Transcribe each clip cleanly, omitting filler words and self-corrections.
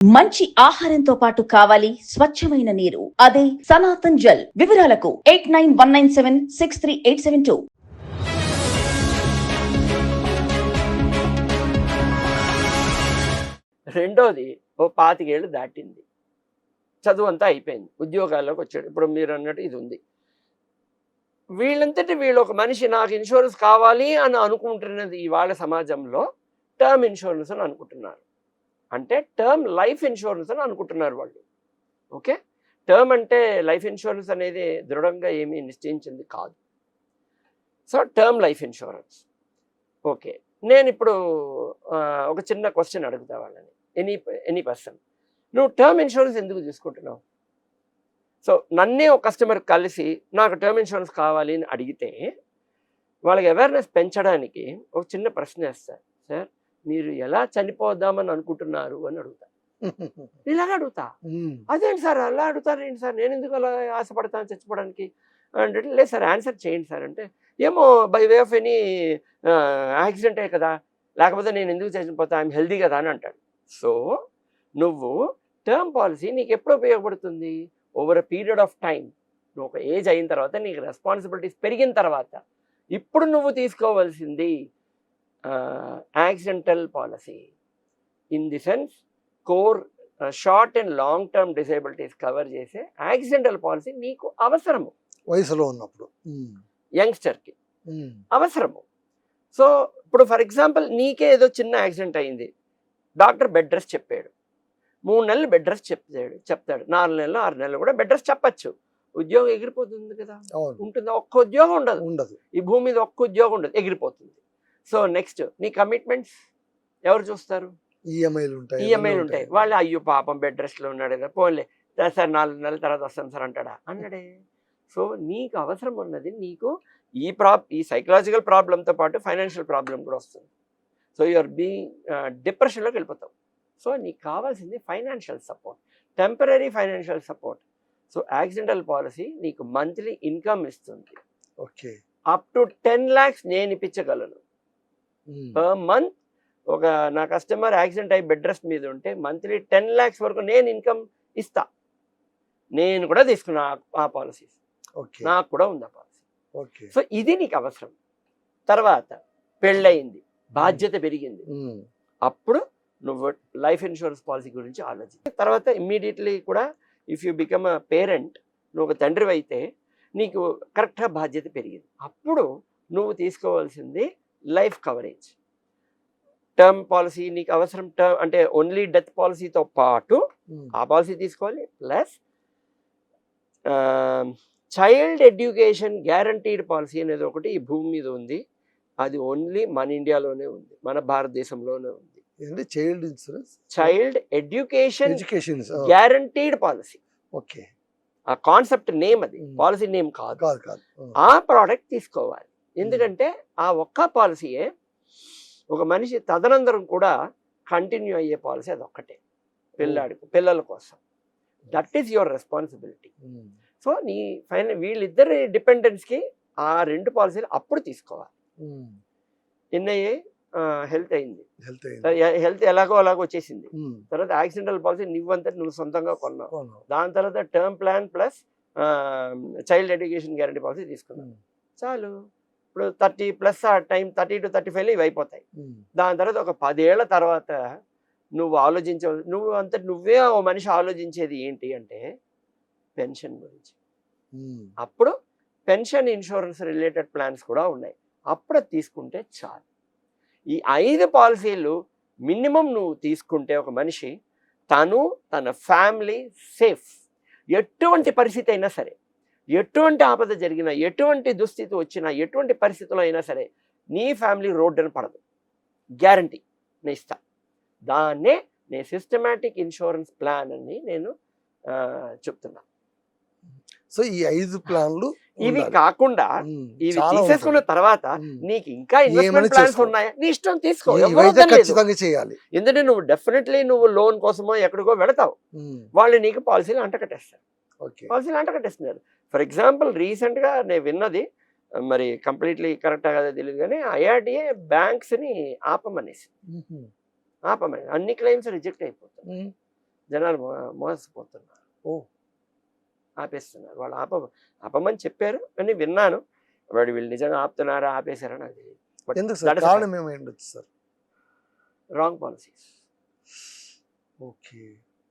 మంచి ఆహారంతో పాటు కావాలి స్వచ్ఛమైన నీరు. అదే సనాతన్ జల్. వివరాలకు 8919763872. రెండోది ఓ 25 ఏళ్ళు దాటింది, చదువు అంతా అయిపోయింది, ఉద్యోగాల్లోకి వచ్చాడు. ఇప్పుడు మీరు అన్నట్టు ఇది ఉంది. వీళ్ళంతటి వీళ్ళు ఒక మనిషి నాకు ఇన్సూరెన్స్ కావాలి అని అనుకుంటున్నది ఇవాళ సమాజంలో టర్మ్ ఇన్సూరెన్స్ అని అనుకుంటున్నారు. అంటే టర్మ్ లైఫ్ ఇన్సూరెన్స్ అని అనుకుంటున్నారు వాళ్ళు. ఓకే, టర్మ్ అంటే లైఫ్ ఇన్సూరెన్స్ అనేది దృఢంగా ఏమీ నిశ్చయించింది కాదు. So term life insurance. Okay, నేను ఇప్పుడు ఒక చిన్న క్వశ్చన్ అడుగుతా వాళ్ళని, ఎనీ పర్సన్, నువ్వు టర్మ్ ఇన్సూరెన్స్ ఎందుకు తీసుకుంటున్నావు? సో నన్నే ఒక కస్టమర్ కలిసి నాకు టర్మ్ ఇన్సూరెన్స్ కావాలి అని అడిగితే వాళ్ళకి అవేర్నెస్ పెంచడానికి ఒక చిన్న ప్రశ్న వేస్తారు. సార్ మీరు ఎలా చనిపోదామని అనుకుంటున్నారు అని అడుగుతా. ఇలాగ అడుగుతా. అదేంటి సార్ అలా అడుగుతారు ఏంటి సార్, నేను ఎందుకు అలా ఆశపడతాను చచ్చిపోవడానికి అంటే, లేదు సార్ ఆన్సర్ చేయండి సార్ అంటే, ఏమో బై వే ఆఫ్ ఎనీ యాక్సిడెంటే కదా, లేకపోతే నేను ఎందుకు చచ్చిపోతా, ఐఎమ్ హెల్దీ కదా అని అంటాడు. సో నువ్వు టర్మ్ పాలసీ నీకు ఎప్పుడు ఉపయోగపడుతుంది? Over a period of time, నువ్వు ఒక ఏజ్ అయిన తర్వాత, నీకు రెస్పాన్సిబిలిటీస్ పెరిగిన తర్వాత, ఇప్పుడు నువ్వు తీసుకోవాల్సింది accidental policy. In the sense core short and long term disabilities cover చేసే యాక్సిడెంటల్ పాలసీ నీకు అవసరము. వయసులో ఉన్నప్పుడు యంగ్స్టర్కి అవసరము. సో ఇప్పుడు ఫర్ ఎగ్జాంపుల్ నీకే ఏదో చిన్న యాక్సిడెంట్ అయింది, డాక్టర్ బెడ్ రెస్ట్ చెప్పాడు, 3 నెలలు బెడ్ రెస్ట్ చెప్తాడు, 4 నెలలు 6 నెలలు కూడా బెడ్ రెస్ట్ చెప్పచ్చు. ఉద్యోగం ఎగిరిపోతుంది కదా, ఉంటుందా? ఒక్క ఉద్యోగం ఉండదు ఈ భూమి మీద, ఒక్క ఉద్యోగం ఉండదు, ఎగిరిపోతుంది. సో నెక్స్ట్ నీ కమిట్మెంట్స్ ఎవరు చూస్తారు? ఈఎంఐలు ఉంటాయి. వాళ్ళు అయ్యో పాపం బెడ్ రెస్ట్లో ఉన్నాడు కదా, పోన్లే సార్ 4 నెలల తర్వాత వస్తాను సార్ అంటాడా? అన్నాడే. సో నీకు అవసరం ఉన్నది, నీకు ఈ సైకలాజికల్ ప్రాబ్లంతో పాటు ఫైనాన్షియల్ ప్రాబ్లం కూడా వస్తుంది. సో యూఆర్ బీయింగ్ డిప్రెషన్లోకి వెళ్ళిపోతావు. సో నీకు కావాల్సింది financial support, temporary financial support. So accidental policy నీకు మంత్లీ ఇన్కమ్ ఇస్తుంది. ఓకే, అప్ టు 10 lakhs నేను ఇప్పించగలను పర్ మంత్. ఒక నా కస్టమర్ యాక్సిడెంట్ అయ్యి బెడ్ రెస్ట్ మీద ఉంటే మంత్లీ 10 lakhs వరకు నేను ఇన్కమ్ ఇస్తా. నేను కూడా తీసుకున్నా ఆ పాలసీస్, నాకు కూడా ఉంది ఆ పాలసీ. సో ఇది నీకు అవసరం. తర్వాత పెళ్ళయింది, బాధ్యత పెరిగింది, అప్పుడు నువ్వు లైఫ్ ఇన్సూరెన్స్ పాలసీ గురించి ఆలోచించి, తర్వాత ఇమ్మీడియట్లీ కూడా if you become a parent, నువ్వు ఒక తండ్రి అయితే నీకు కరెక్ట్గా బాధ్యత పెరిగింది, అప్పుడు నువ్వు తీసుకోవాల్సింది లైఫ్ కవరేజ్. టర్మ్ పాలసీ నీకు అవసరం, టర్మ్ అంటే ఓన్లీ డెత్ పాలసీతో పాటు ఆ పాలసీ తీసుకోవాలి. Plus child education guaranteed policy అనేది ఒకటి ఈ భూమి మీద ఉంది. అది ఓన్లీ మన ఇండియాలోనే ఉంది, మన భారతదేశంలోనే ఉంది. Child insurance, child education guaranteed policy. Okay, ఆ కాన్సెప్ట్ నేమ్, అది పాలసీ నేమ్ కాదు. ఆ ప్రోడక్ట్ తీసుకోవాలి. ఎందుకంటే ఆ ఒక్క పాలసీయే ఒక మనిషి తదనంతరం కూడా కంటిన్యూ అయ్యే పాలసీ, అది ఒక్కటే పిల్లల కోసం. That is your responsibility. So నీ వీళ్ళిద్దరి డిపెండెన్స్కి ఆ 2 పాలసీలు అప్పుడు తీసుకోవాలి. ఎన్ఐఏ హెల్త్ అయింది, హెల్త్ ఎలాగో వచ్చేసింది. తర్వాత యాక్సిడెంటల్ పాలసీ నువ్వు సొంతంగా కొన్నావు. దాని తర్వాత term plan plus child education guarantee policy తీసుకున్నావు. చాలు. ఇప్పుడు 30+ ఆ టైం 30 to 35 ఇవి అయిపోతాయి. దాని తర్వాత ఒక 10 ఏళ్ల తర్వాత నువ్వు నువ్వే ఓ మనిషి ఆలోచించేది ఏంటి అంటే పెన్షన్ గురించి. అప్పుడు పెన్షన్ ఇన్సూరెన్స్ రిలేటెడ్ ప్లాన్స్ కూడా ఉన్నాయి, అప్పుడు తీసుకుంటే చాలు. ఈ 5 పాలసీలు మినిమం నువ్వు తీసుకుంటే ఒక మనిషి తన ఫ్యామిలీ సేఫ్. ఎటువంటి పరిస్థితి అయినా సరే, ఎటువంటి ఆపద జరిగినా, ఎటువంటి దుస్థితి వచ్చినా, ఎటువంటి పరిస్థితుల్లో అయినా సరే నీ ఫ్యామిలీ రోడ్డున పడదు, గ్యారంటీ నేను ఇస్తా. దాన్నే నేను సిస్టమాటిక్ ఇన్సూరెన్స్ ప్లాన్ అని నేను చెప్తున్నా. సో ఈ 5 ప్లాన్లు ఇవి కాకుండా ఇవి తీసేసుకున్న తర్వాత నీకు ఇంకా ఇన్వెస్ట్మెంట్ ప్లాన్స్ ఉన్నాయా, నీ ఇష్టం తీసుకో, చేయాలి. ఎందుకంటే నువ్వు డెఫినెట్లీ నువ్వు లోన్ కోసమో ఎక్కడికో వెళతావు, వాళ్ళు నీకు పాలసీలు అంటకట్టేస్తారు. ఫర్ ఎగ్జాంపుల్ రీసెంట్గా నేను విన్నది, మరి కంప్లీట్లీ కరెక్టా కదా తెలియదు కానీ, ఐఆర్డిఏ బ్యాంక్స్ని ఆపమని అన్ని క్లెయిమ్స్ రిజెక్ట్ అయిపోతాయి. జనాలు మోసపోతున్నారు, ఓ ఆపేస్తున్నారు. వాళ్ళు ఆపమని చెప్పారు అని విన్నాను. వీళ్ళు నిజంగా ఆపుతున్నారా ఆపేశారా నాకు తెలియదు. ఎందుకు సార్? కారణం ఏమై ఉండొచ్చు sir? Wrong policies. Okay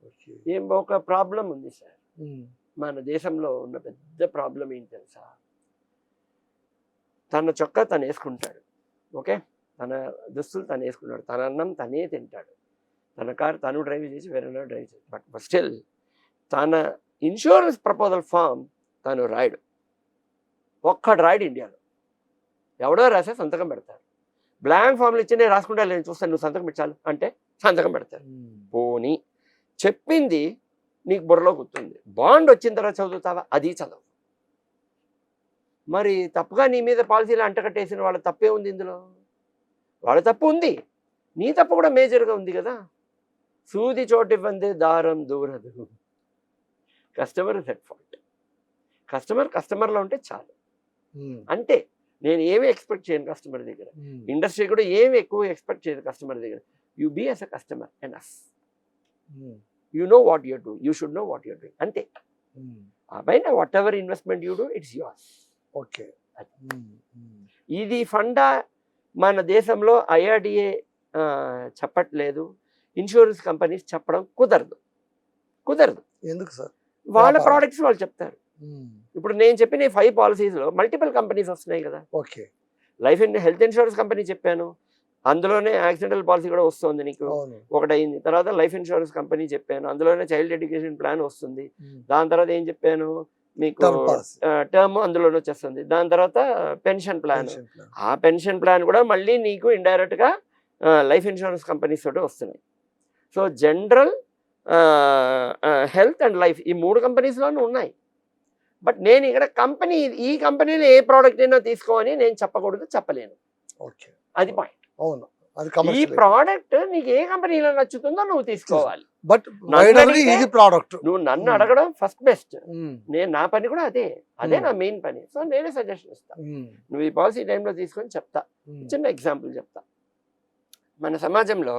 okay. ఏం ఒక ప్రాబ్లం ఉంది సార్ మన దేశంలో ఉన్న పెద్ద ప్రాబ్లం ఏంటి తెలుసా? తన చొక్కా తను వేసుకుంటాడు, ఓకే, తన దుస్తులు తను వేసుకున్నాడు, తన అన్నం తనే తింటాడు, తన కారు తను డ్రైవ్ చేసి వేరే డ్రైవ్ చేసి, బట్ స్టిల్ తన ఇన్సూరెన్స్ ప్రపోజల్ ఫామ్ తను రాయడు. ఒక్కడు రాయడు ఇండియాలో. ఎవడో రాసే సంతకం పెడతారు. బ్లాంక్ ఫామ్లు ఇచ్చి నేను రాసుకుంటా, నేను చూస్తాను, నువ్వు సంతకం పెట్టాలి అంటే సంతకం పెడతారు. పోనీ చెప్పింది నీకు బుర్రలో గుర్తుంది, బాండ్ వచ్చిన తర్వాత చదువుతావా? అది చదవు. మరి తప్పుగా నీ మీద పాలసీలు అంటకట్టేసిన వాళ్ళ తప్పే ఉంది ఇందులో? వాళ్ళ తప్పు ఉంది, నీ తప్పు కూడా మేజర్గా ఉంది కదా. సూది చోటు ఇవ్వందే దారం దూరదు. Customer is at fault. కస్టమర్లో ఉంటే చాలు. అంటే నేను ఏమి ఎక్స్పెక్ట్ చేయను కస్టమర్ దగ్గర, ఇండస్ట్రీ కూడా ఏమి ఎక్కువ ఎక్స్పెక్ట్ చేయను కస్టమర్ దగ్గర. You be as a customer enough. You know what you're do, you should know what you're doing, అంతే. ఆ పైన whatever investment you do, it's yours. Okay. ఇది ఫండా మన దేశంలో IRDA చెప్పట్లేదు, ఇన్సూరెన్స్ కంపెనీస్ చెప్పడం కుదరదు. ఎందుకు సార్? వాళ్ళ ప్రోడక్ట్స్ వాళ్ళు చెప్తారు. ఇప్పుడు నేను చెప్పిన 5 పాలసీస్లో మల్టిపుల్ కంపెనీస్ వస్తున్నాయి కదా. ఓకే. హెల్త్ ఇన్సూరెన్స్ కంపెనీ చెప్పాను, అందులోనే యాక్సిడెంటల్ పాలసీ కూడా వస్తుంది నీకు, ఒకటి అయింది. తర్వాత లైఫ్ ఇన్సూరెన్స్ కంపెనీ చెప్పాను, అందులోనే చైల్డ్ ఎడ్యుకేషన్ ప్లాన్ వస్తుంది. దాని తర్వాత ఏం చెప్పాను మీకు, టర్మ్ అందులోనే వచ్చేస్తుంది. దాని తర్వాత పెన్షన్ ప్లాన్. ఆ పెన్షన్ ప్లాన్ కూడా మళ్ళీ నీకు ఇండైరెక్ట్గా లైఫ్ ఇన్సూరెన్స్ కంపెనీస్ తోటి వస్తున్నాయి. So general, health and life ఈ 3 కంపెనీస్లోనూ ఉన్నాయి. బట్ నేను ఇక్కడ ఈ కంపెనీలో ఏ ప్రోడక్ట్ అయినా తీసుకోని నేను చెప్పకూడదు, చెప్పలేను. అది పాయింట్. అవును, ఈ ప్రోడక్ట్ నీకు ఏ కంపెనీలో నచ్చుతుందో నువ్వు తీసుకోవాలి. బట్ నువ్వు నన్ను అడగడం ఫస్ట్ బెస్ట్. నేను నా పని కూడా అదే నా మెయిన్ పని. సో నేనే సజెషన్ ఇస్తాను, నువ్వు ఈ పాలసీ టైంలో తీసుకొని చెప్తా. చిన్న ఎగ్జాంపుల్ చెప్తా. మన సమాజంలో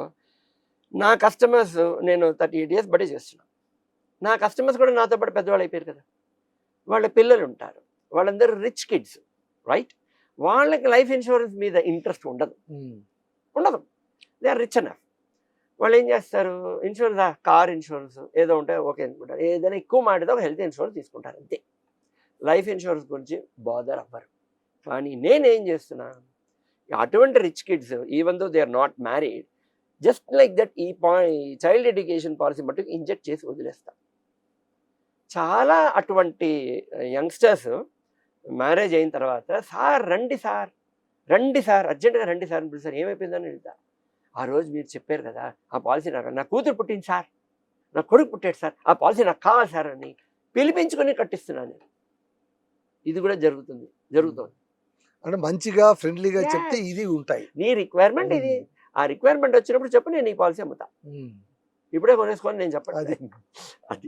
నా కస్టమర్స్, నేను 38 years బట్టి చేస్తున్నాను. నా కస్టమర్స్ కూడా నాతో పాటు పెద్దవాళ్ళు అయిపోయారు కదా. వాళ్ళ పిల్లలు ఉంటారు, వాళ్ళందరూ రిచ్ కిడ్స్, రైట్? వాళ్ళకి లైఫ్ ఇన్సూరెన్స్ మీద ఇంట్రెస్ట్ ఉండదు. They are rich enough. వాళ్ళు ఏం చేస్తారు, ఇన్సూరెన్స్, కార్ ఇన్సూరెన్స్ ఏదో ఉంటే ఓకే అనుకుంటారు. ఏదైనా ఎక్కువ మాడితే ఒక హెల్త్ ఇన్సూరెన్స్ తీసుకుంటారు, అంతే. లైఫ్ ఇన్సూరెన్స్ గురించి బాదర్ అవ్వరు. కానీ నేనేం చేస్తున్నా, అటువంటి rich kids even though they are not married, just like that ఈ చైల్డ్ ఎడ్యుకేషన్ పాలసీ మట్టుకు ఇంజెక్ట్ చేసి వదిలేస్తా. చాలా అటువంటి యంగ్స్టర్స్ మ్యారేజ్ అయిన తర్వాత, సార్ రండి సార్ అర్జెంటుగా రండి సార్ అని పిలుస్తారు. ఏమైపోయిందని వెళ్తా, ఆ రోజు మీరు చెప్పారు కదా ఆ పాలసీ నా కూతురు పుట్టింది సార్, నా కొడుకు పుట్టాడు సార్, ఆ పాలసీ నాకు కావాలి సార్ అని పిలిపించుకొని కట్టిస్తున్నాను. ఇది కూడా జరుగుతుంది. అంటే మంచిగా ఫ్రెండ్లీగా చెప్తే ఇది ఉంటాయి. నీ రిక్వైర్మెంట్ ఇది, ఆ రిక్వైర్మెంట్ వచ్చినప్పుడు చెప్పు, నేను ఈ పాలసీ అమ్ముతా. ఇప్పుడే కొనేసుకొని నేను చెప్పాలి అది.